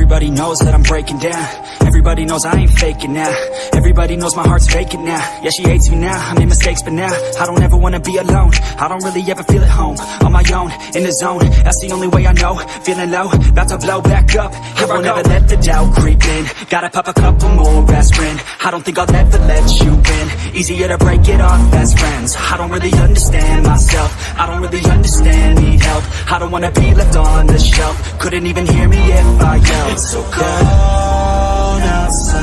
Everybody knows that I'm breaking down. Everybody knows I ain't faking now. Everybody knows my heart's vacant now. Yeah, she hates me now, I made mistakes but now I don't ever wanna be alone. I don't really ever feel at home. On my own, in the zone, that's the only way I know. Feeling low, about to blow back up. Here I won't ever let the doubt creep in. Gotta pop a couple more aspirin. I don't think I'll ever let you in. Easier to break it off best friends. I don't really understand myself. I don't really understand, need help. I don't wanna be left on the shelf. Couldn't even hear me if I yelled. It's so cold outside,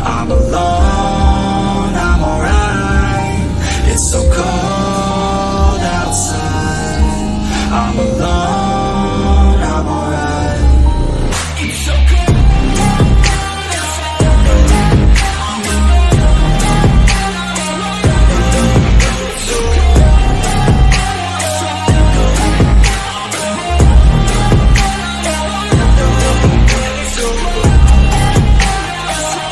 I'm alone, I'm alright. It's so cold outside, I'm alone, I'm alright. It's so cold outside, I'm alone, it's so cold outside.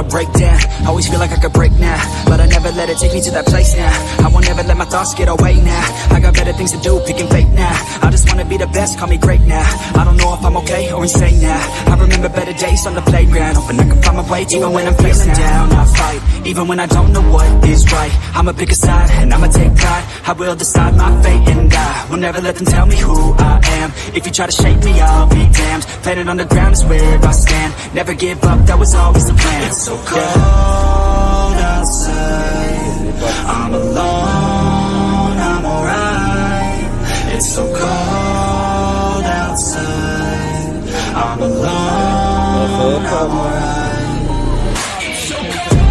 Break down, always feel like I could break now, but I never let it take me to that place now. I won't ever let my thoughts get away now. I got better things to do, picking fate now. I just wanna be the best, call me great now. I don't know if I'm okay or insane now. I remember better days on the playground, hoping I can find my way even when I'm feeling down. I fight, even when I don't know what is right. I'ma pick a side and I'ma take pride. I will decide my fate and I will never let them tell me who I am. If you try to shake me, I'll be damned. Planet on the ground is where I stand. Never give up, that was always the plan. It's so cold outside, I'm alone, I'm alright. It's so cold outside, I'm alone, I'm alright. It's so cold outside.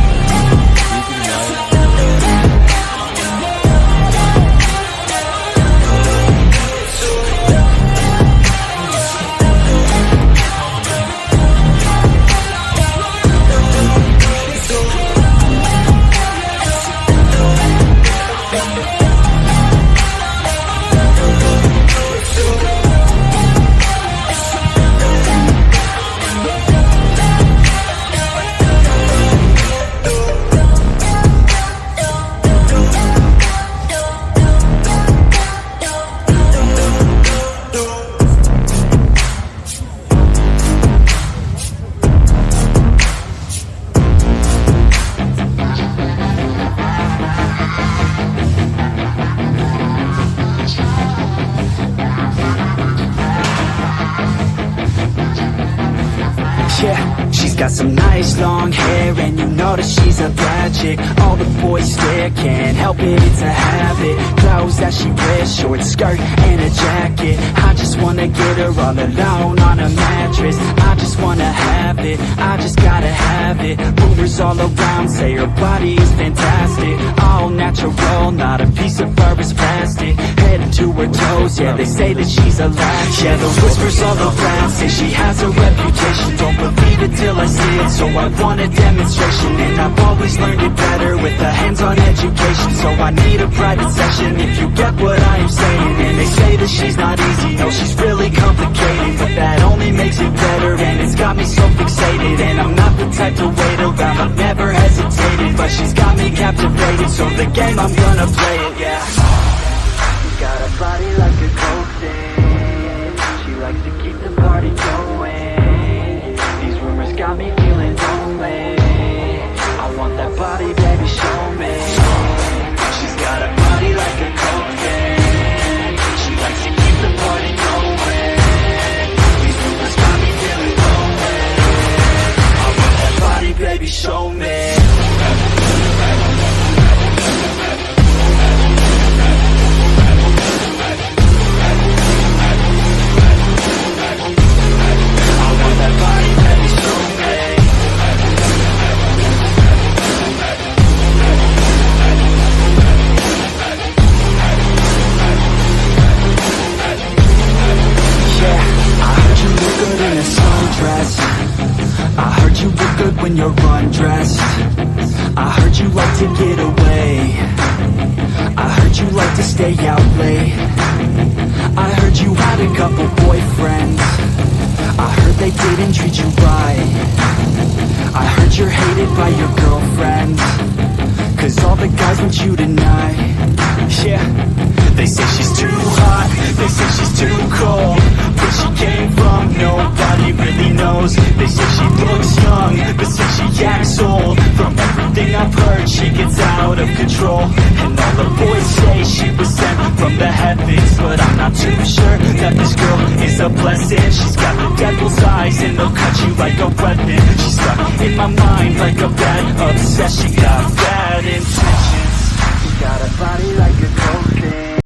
Yeah, she's got some nice long hair, and you know that she's a bad chick. All the boys stare, can't help it, it's a habit. Clothes that she wears, short skirt and a jacket. I just wanna get her all alone on a mattress. I just wanna have it, I just gotta have it. Rumors all around say her body is fantastic. All natural, not a piece of fur is plastic. Head to her toes, yeah, they say that she's a latch. Yeah, the whispers all around say she has a reputation. Don't believe it till I see it, so I want a demonstration. And I've always learned it better with a hands-on education. So I need a private session if you get what I am saying. And they say that she's not easy, no, she's really complicated, but that only makes it better, and it's got me so fixated. And I'm not the type to wait around, I've never hesitated, but she's got me captivated, so the game, I'm gonna play it, yeah. She's got a body like a coke thing, she likes to keep the party going. These rumors got me feeling lonely, I want that body, baby, show me. She's got a body like a coke thing, she likes to keep the party going. These rumors got me feeling lonely, I want that body, baby, show me. When you're undressed, I heard you like to get away, I heard you like to stay out late, I heard you had a couple boyfriends, I heard they did didn't treat you right. I heard you're hated by your girlfriend, 'cause all the guys want you tonight. Yeah, they say she's too hot, they say she's too cold. Where she came from, nobody really knows. They say she looks young, but say she acts old. From everything I've heard, she gets out of control. And all the boys say she was sent from the heavens, but I'm not too sure that this girl is a blessing. She's got the devil's eyes and they'll cut you like a weapon. She's stuck in my mind like a bad obsession. Got bad intentions. She got a body like a cold thing.